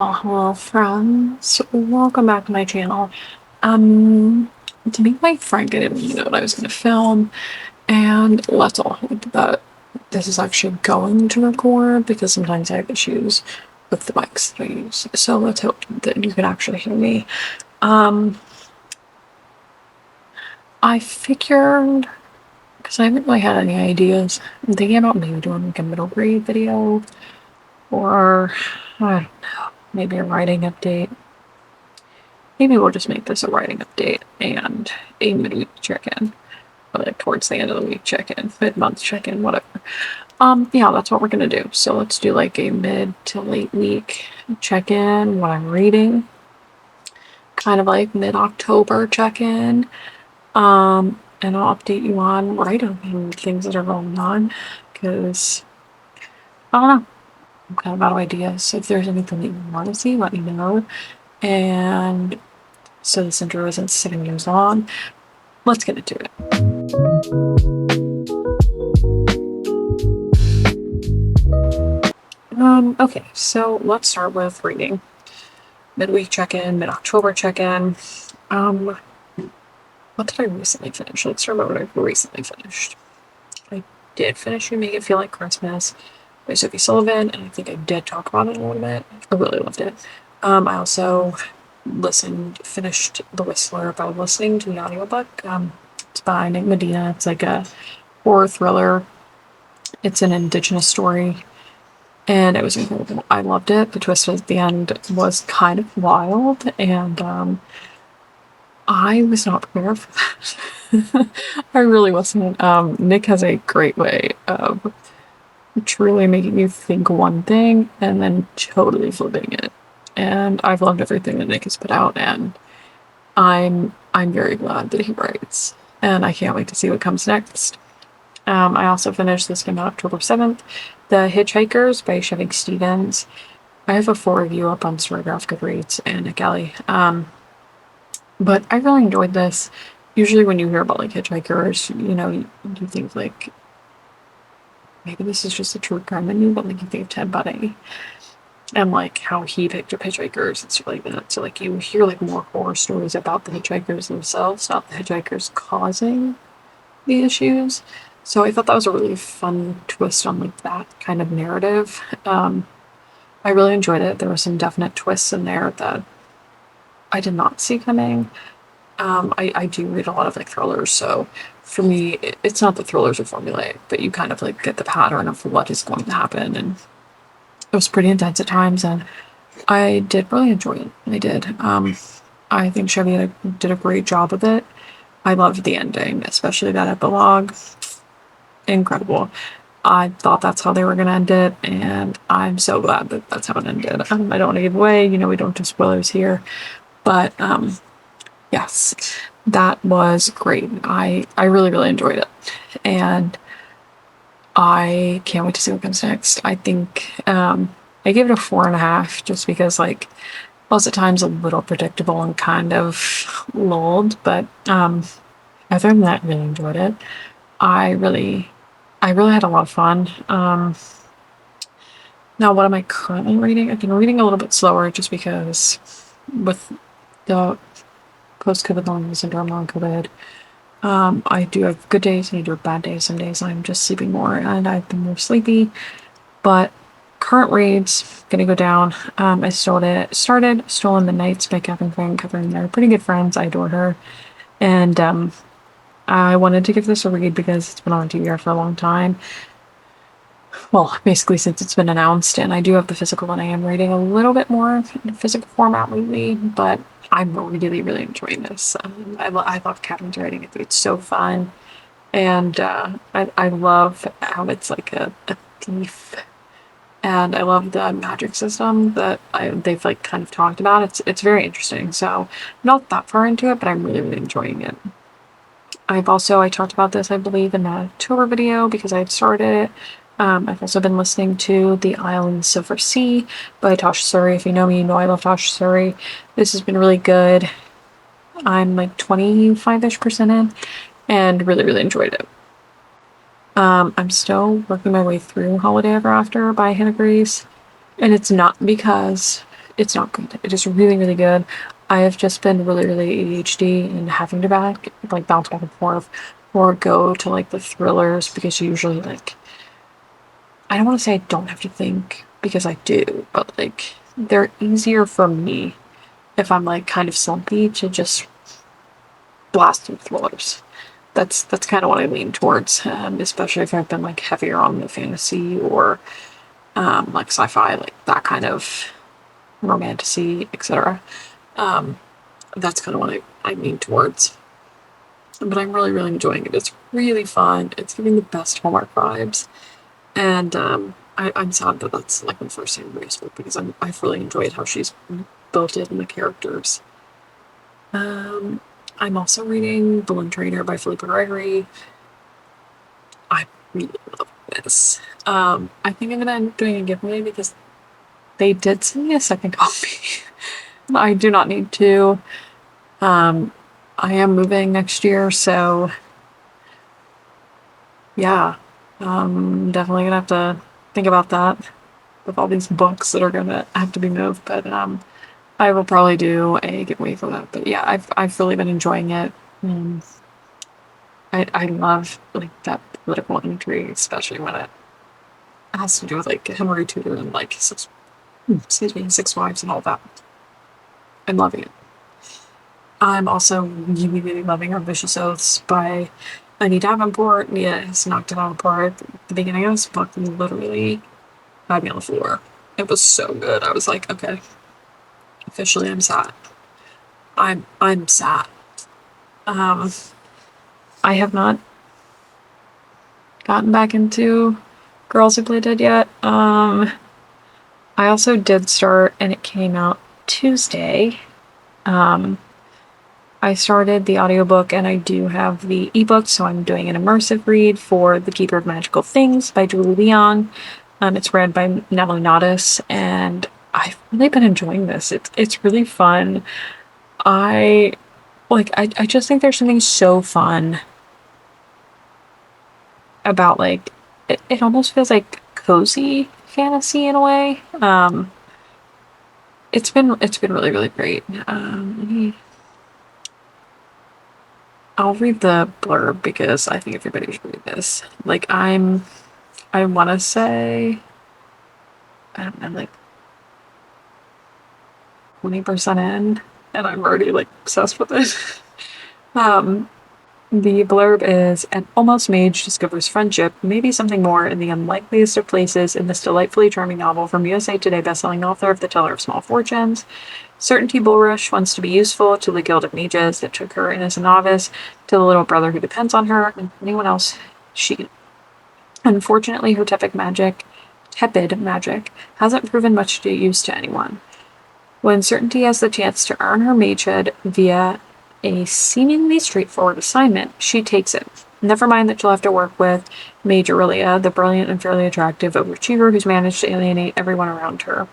Hello friends, welcome back to my channel. To be quite frank, I didn't really know what I was going to film, and let's all hope that this is actually going to record because sometimes I have issues with the mics that I use. So let's hope that you can actually hear me. I figured, because I haven't really had any ideas, I'm thinking about maybe doing like a middle grade video, or I don't know, maybe a writing update. Maybe we'll just make this a writing update and a midweek check-in. Or like towards the end of the week check-in, mid-month check-in, whatever. Yeah, that's what we're gonna do. So let's do like a mid to late week check-in, what I'm reading. Kind of like mid-October check-in. And I'll update you on writing and things that are going on. Because I don't know. I'm kind of out of ideas. So if there's anything that you want to see, let me know. And so this intro isn't 7 years long. Let's get into it. Okay, so let's start with reading. Midweek check-in, mid-October check-in. What did I recently finish? Let's remember what I recently finished. I did finish You Make It Feel Like Christmas by Sophie Sullivan, and I think I did talk about it a little bit. I really loved it. I also finished The Whistler by listening to the audiobook. It's by Nick Medina. It's like a horror thriller. It's an indigenous story, and it was incredible. I loved it. The twist at the end was kind of wild, and I was not prepared for that. I really wasn't. Nick has a great way of truly making you think one thing and then totally flipping it. And I've loved everything that Nick has put out, and I'm very glad that he writes. And I can't wait to see what comes next. I also finished, this came out October 7th, The Hitchhikers by Chevy Stevens. I have a full review up on Storygraph, Goodreads, and Nick Alley. But I really enjoyed this. Usually when you hear about like hitchhikers, you think like maybe this is just a true crime menu, but like you think of Ted Bundy and like how he picked up hitchhikers and stuff like that. So like you hear like more horror stories about the hitchhikers themselves, not the hitchhikers causing the issues. So I thought that was a really fun twist on like that kind of narrative. I really enjoyed it. There were some definite twists in there that I did not see coming. I do read a lot of like thrillers, so for me, it's not that thrillers are formulaic, but you kind of like get the pattern of what is going to happen, and it was pretty intense at times, and I did really enjoy it. I did. I think Chevy did a great job with it. I loved the ending, especially that epilogue. Incredible. I thought that's how they were going to end it, and I'm so glad that that's how it ended. I don't want to give away, we don't do spoilers here, but yes, that was great. I really, really enjoyed it, and I can't wait to see what comes next. I think I gave it a 4.5 just because like most of the times a little predictable and kind of lulled, but other than that, I really enjoyed it. I really had a lot of fun. Now, what am I currently reading? I've been reading a little bit slower just because with the post-COVID long syndrome, long COVID, I do have good days and I do have bad days. Some days I'm just sleeping more and I've been more sleepy. But current reads, gonna go down. I started Stolen Midnights by Catherine Frank. Catherine, they're pretty good friends. I adore her. And I wanted to give this a read because it's been on TBR for a long time. Well, basically since it's been announced, and I do have the physical, and I am reading a little bit more in physical format lately, but I'm really, really enjoying this. I love Catherine's writing. I think it's so fun, and I love how it's like a thief, and I love the magic system that they've like kind of talked about. It's very interesting. So not that far into it, but I'm really, really enjoying it. I talked about this, I believe, in a tour video because I had started it. I've also been listening to The Isle in the Silver Sea by Tasha Suri. If you know me, you know I love Tasha Suri. This has been really good. I'm like 25-ish% in and really, really enjoyed it. I'm still working my way through Holiday Ever After by Hannah Grace, and it's not because it's not good. It is really, really good. I have just been really, really ADHD and having to bounce back and forth or go to like the thrillers because usually like I don't want to say I don't have to think because I do, but like they're easier for me if I'm like kind of slumpy to just blast through thrillers. That's kind of what I lean towards, especially if I've been like heavier on the fantasy or like sci-fi, like that kind of romantasy, etc. That's kind of what I lean towards. But I'm really, really enjoying it. It's really fun. It's giving the best Hallmark vibes. And I'm sad that that's like my first time reading this book because I've really enjoyed how she's built it and the characters. I'm also reading Balloon Trainer by Philippa Gregory. I really love this. I think I'm gonna end up doing a giveaway because they did send me a second copy. I do not need to. I am moving next year, so yeah, definitely gonna have to think about that with all these books that are gonna have to be moved. But I will probably do a giveaway for that. But yeah, I've really been enjoying it. Um, I love like that political intrigue, especially when it has to do with like Henry Tudor and like six wives and all that. I'm loving it. I'm also really, really loving Our Vicious Oaths by Annie Davenport. Nia has knocked it out of the park. The beginning of this book literally had me on the floor. It was so good. I was like, okay, officially I'm sad. I'm sad. Um, I have not gotten back into Girls Who Play Dead yet. I also did start, and it came out Tuesday. I started the audiobook and I do have the ebook, so I'm doing an immersive read for The Keeper of Magical Things by Julie Leon. It's read by Natalie Naudis, and I've really been enjoying this. It's really fun. I just think there's something so fun about like it almost feels like cozy fantasy in a way. It's been really, really great. I'll read the blurb because I think everybody should read this. Like I want to say, I don't know, like 20% in, and I'm already like obsessed with it. um, the blurb is an almost mage discovers friendship, maybe something more, in the unlikeliest of places in this delightfully charming novel from USA Today bestselling author of The Teller of Small Fortunes. Certainty Bulrush wants to be useful to the Guild of Mages that took her in as a novice, to the little brother who depends on her, and anyone else she. Unfortunately, her tepid magic, hasn't proven much use to anyone. When Certainty has the chance to earn her magehood via a seemingly straightforward assignment, she takes it. Never mind that she'll have to work with Mage Aurelia, the brilliant and fairly attractive overachiever who's managed to alienate everyone around her.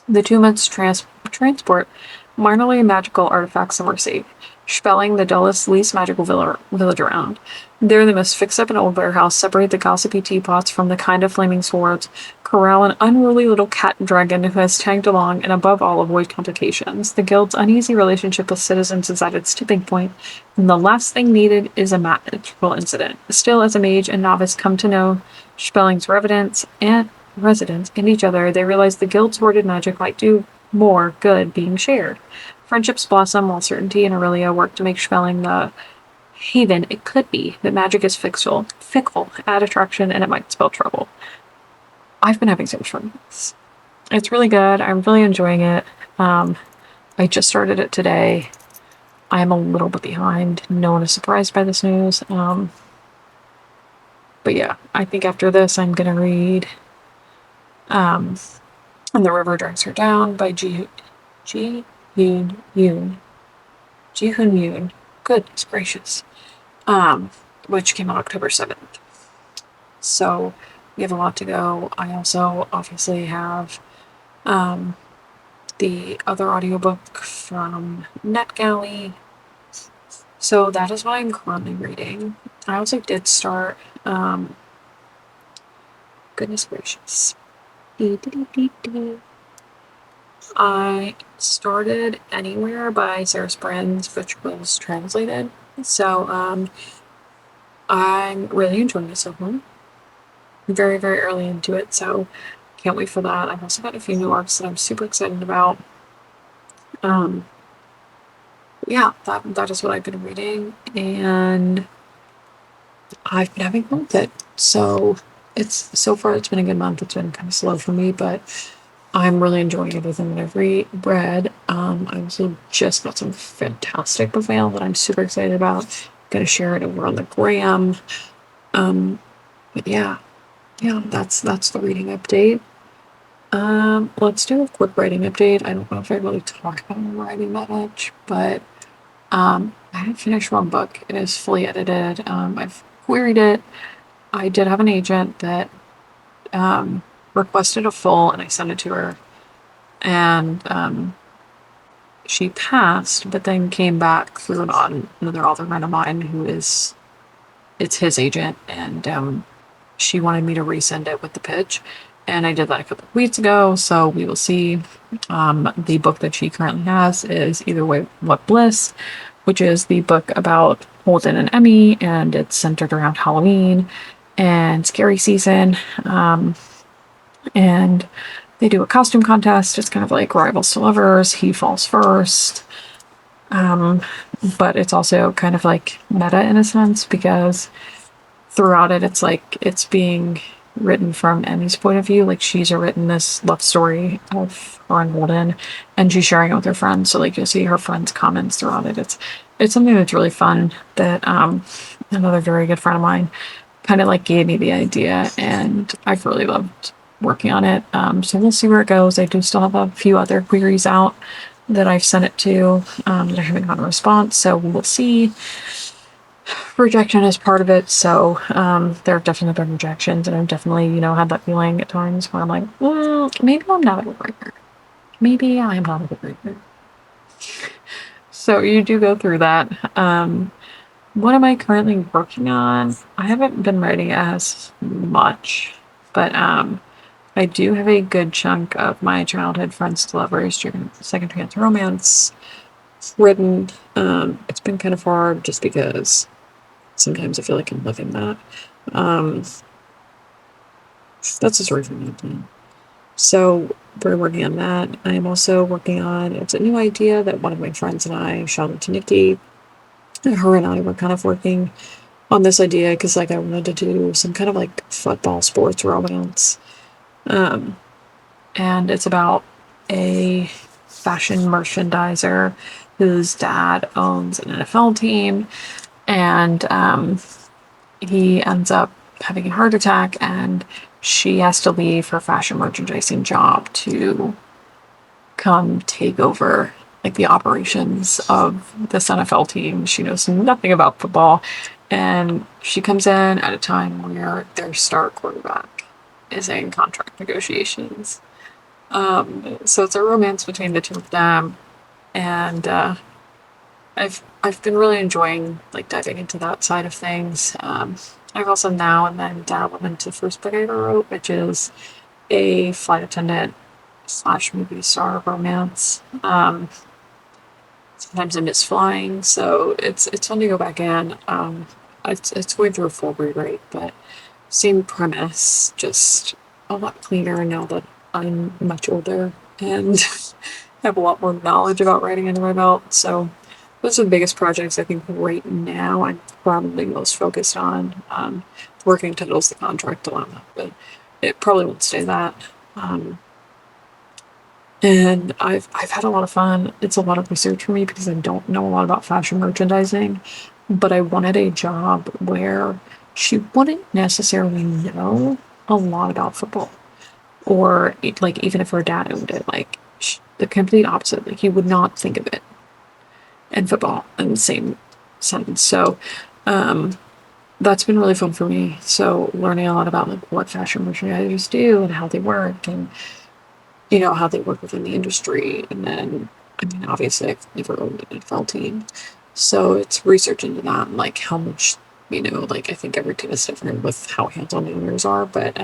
The two must transport minorly magical artifacts somewhere safe, spelling the dullest, least magical village around. There they must fix up an old warehouse, separate the gossipy teapots from the kind of flaming swords, corral an unruly little cat dragon who has tagged along, and above all, avoid complications. The guild's uneasy relationship with citizens is at its tipping point, and the last thing needed is a magical incident. Still, as a mage and novice come to know Spelling's residents and each other, they realize the guild's hoarded magic might do more good being shared. Friendships blossom while Certainty and Aurelia work to make Spelling the haven it could be, but magic is fickle, add attraction, and it might spell trouble. I've been having so much fun with this. It's really good. I'm really enjoying it. I just started it today. I am a little bit behind. No one is surprised by this news. But yeah, I think after this I'm gonna read And the River Drags Her Down by Ji Hoon Yoon. Ji Hoon Yoon. Goodness gracious. Which came out October 7th. So we have a lot to go. I also obviously have the other audiobook from NetGalley. So that is what I'm currently reading. I also did start goodness gracious. I started Anywhere by Sarah Sprins, which was translated. So I'm really enjoying it so far. Very, very early into it, so can't wait for that. I've also got a few new arcs that I'm super excited about. Um, yeah, that is what I've been reading, and I've been having fun with it. So so far it's been a good month. It's been kind of slow for me, but I'm really enjoying everything that I've read. I also just got some fantastic book mail that I'm super excited about. Gonna share it over on the gram. But yeah, that's the reading update. Let's do a quick writing update. I don't know if I really talk about my writing that much, but I have finished one book. It is fully edited. I've queried it. I did have an agent that requested a full, and I sent it to her, and she passed, but then came back through another author friend of mine who is it's his agent, and she wanted me to resend it with the pitch, and I did that a couple of weeks ago. So we will see. The book that she currently has is Either Way, What Bliss, which is the book about Holden and Emmy, and it's centered around Halloween and scary season. And they do a costume contest. It's kind of like Rivals to Lovers. He falls first. But it's also kind of like meta in a sense because throughout it, it's like it's being written from Emmy's point of view. Like she's written this love story of her and Holden, and she's sharing it with her friends. So like you'll see her friends' comments throughout it. It's something that's really fun. That another very good friend of mine kind of like gave me the idea, and I've really loved working on it. So we'll see where it goes. I do still have a few other queries out that I've sent it to that I haven't gotten a response. So we'll see. Rejection is part of it, so there have definitely been rejections, and I've definitely, had that feeling at times where I'm like, well, maybe I'm not a good writer. Maybe I'm not a good writer. So you do go through that. What am I currently working on? I haven't been writing as much, but I do have a good chunk of my childhood friends to lovers during second chance romance written. It's been kind of hard just because sometimes I feel like I'm living that. Um, that's a story for me. So we're working on that. I am also working on it's a new idea that one of my friends and I, shout out to Nikki, her and I were kind of working on this idea because like I wanted to do some kind of like football sports romance. And it's about a fashion merchandiser whose dad owns an NFL team, and he ends up having a heart attack, and she has to leave her fashion merchandising job to come take over like the operations of this NFL team. She knows nothing about football, and she comes in at a time where their star quarterback is in contract negotiations. So it's a romance between the two of them, and I've been really enjoying like diving into that side of things. I've also now and then dabbled into the first book I ever wrote, which is a flight attendant slash movie star romance. Sometimes I miss flying, so it's fun to go back in. It's going through a full rewrite, but same premise, just a lot cleaner now that I'm much older and have a lot more knowledge about writing under my belt. So those are the biggest projects I think right now I'm probably most focused on. Working titles, the contract dilemma, but it probably won't stay that. And I've had a lot of fun. It's a lot of research for me because I don't know a lot about fashion merchandising, but I wanted a job where she wouldn't necessarily know a lot about football, or like even if her dad owned it, like the complete opposite. Like he would not think of it in football in the same sentence. So that's been really fun for me. So learning a lot about like what fashion merchandisers do and how they work, and how they work within the industry. And then, I mean, obviously, I've never owned an NFL team. So it's research into that and like how much, like I think every team is different with how hands on the owners are. But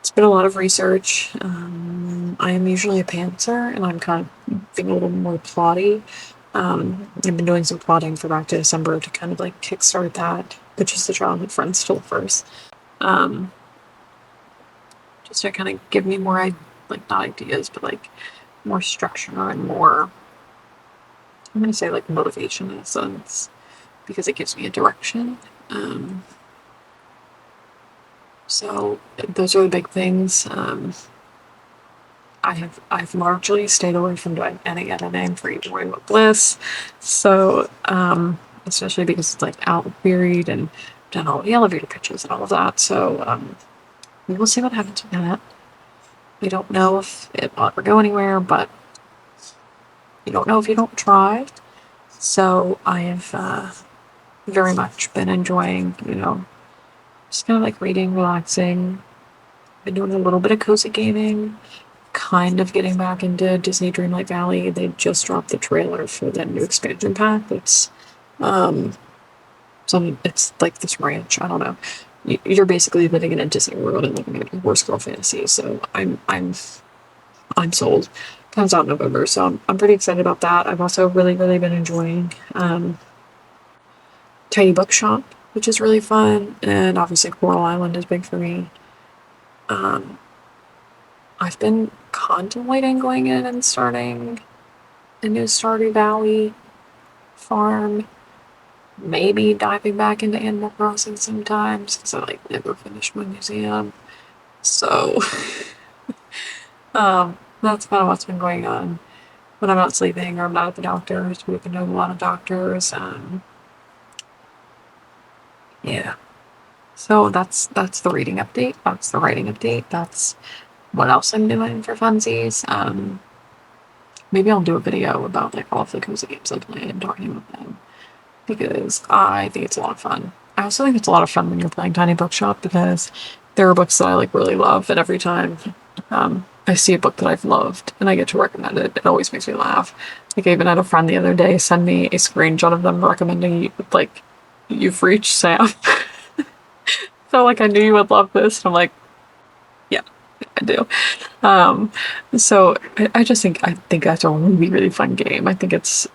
It's been a lot of research. I am usually a pantser, and I'm kind of being a little more plotty. I've been doing some plotting for Back to December to kind of like kickstart that, which is the childhood friends still first. Um, just to kind of give me more, like not ideas, but like more structure and more, I'm gonna say like motivation in a sense, because it gives me a direction. Um, so those are the big things. I've largely stayed away from doing any editing for Enjoying with Bliss. So, especially because it's like out buried and done all the elevator pitches and all of that. So, we will see what happens with that. We don't know if it will ever go anywhere, but you don't know if you don't try. So I have very much been enjoying, just kind of like reading, relaxing. Been doing a little bit of cozy gaming, kind of getting back into Disney Dreamlight Valley. They just dropped the trailer for the new expansion pack. It's it's like this ranch. I don't know. You're basically living in a Disney World and living in a horse girl fantasy. So I'm sold. Comes out in November, so I'm pretty excited about that. I've also really been enjoying Tiny Bookshop, which is really fun, and obviously Coral Island is big for me. Um, I've been contemplating going in and starting a new Stardew Valley farm. Maybe diving back into Animal Crossing sometimes because I like never finished my museum. So, that's kind of what's been going on when I'm not sleeping or I'm not at the doctor's. We've been doing a lot of doctors. Yeah. So that's the reading update. That's the writing update. That's what else I'm doing for funsies. Maybe I'll do a video about like all of the cozy games I play and talking about them because I think it's a lot of fun. I also think it's a lot of fun when you're playing Tiny Bookshop because there are books that I like really love, and every time I see a book that I've loved and I get to recommend it, it always makes me laugh. Like I even had a friend the other day send me a screenshot of them recommending like you've reached Sam. So like I knew you would love this, and I'm like, yeah, I do. Um, so I just think that's a really fun game. I think it's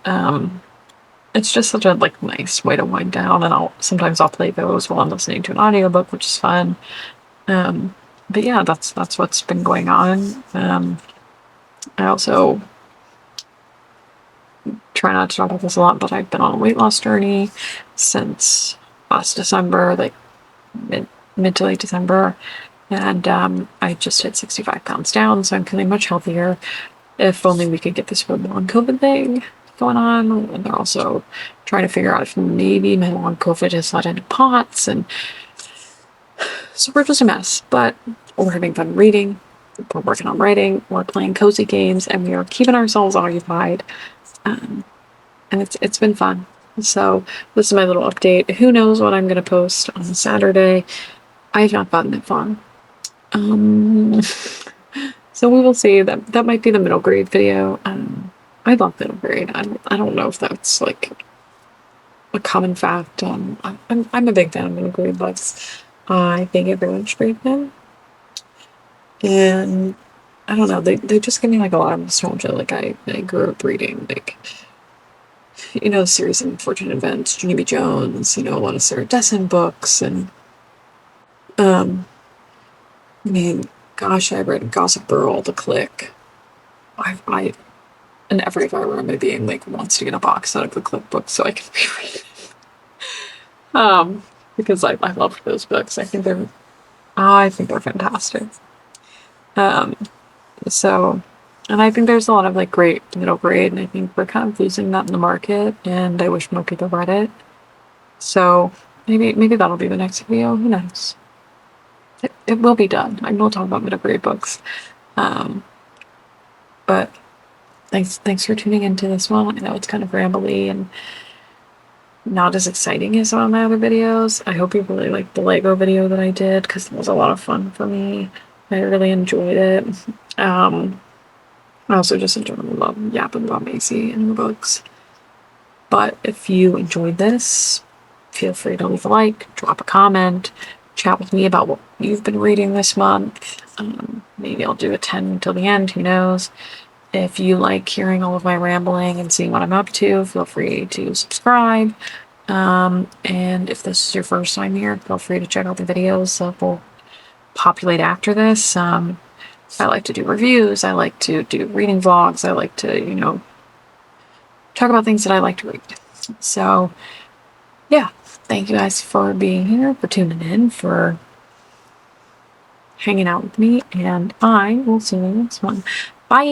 just such a like nice way to wind down, and I'll play those while I'm listening to an audiobook, which is fun. Um, but yeah, that's what's been going on. I also try not to talk about this a lot, but I've been on a weight loss journey since last December, like mid to late December, and I just hit 65 pounds down, so I'm feeling much healthier. If only we could get this whole long COVID thing going on, and they're also trying to figure out if maybe my long COVID has led into POTS, and so we're just a mess. But we're having fun reading, we're working on writing, we're playing cozy games, and we are keeping ourselves occupied. And it's been fun. So this is my little update. Who knows what I'm gonna post on Saturday? I have not gotten it far. So we will see. That might be the middle grade video. I love middle grade. I don't know if that's like a common fact. I'm a big fan of middle grade books. I think everyone should read them. And I don't know, they just give me like a lot of nostalgia. Like I grew up reading like the series of Unfortunate Events, Junie B. Jones, a lot of Sarah Dessen books, and I mean, gosh, I read Gossip Girl, The Click. I and every if I remember being like wants to get a box set of the Click books so I can reread it. Because I love those books. I think they're fantastic. Um, so, and I think there's a lot of like great middle grade, and I think we're kind of losing that in the market, and I wish more people read it. So maybe that'll be the next video. Who knows? It will be done. I will talk about middle grade books. But thanks for tuning into this one. I know it's kind of rambly and not as exciting as some of my other videos. I hope you really liked the Lego video that I did because it was a lot of fun for me. I really enjoyed it. I also just enjoyed yapping about Macy and her books. But if you enjoyed this, feel free to leave a like, drop a comment, chat with me about what you've been reading this month. Maybe I'll do a 10 till the end, who knows. If you like hearing all of my rambling and seeing what I'm up to, feel free to subscribe. And if this is your first time here, feel free to check out the videos that will populate after this. I like to do reviews. I like to do reading vlogs. I like to, you know, talk about things that I like to read. So, yeah, thank you guys for being here, for tuning in, for hanging out with me, and I will see you in the next one. Bye!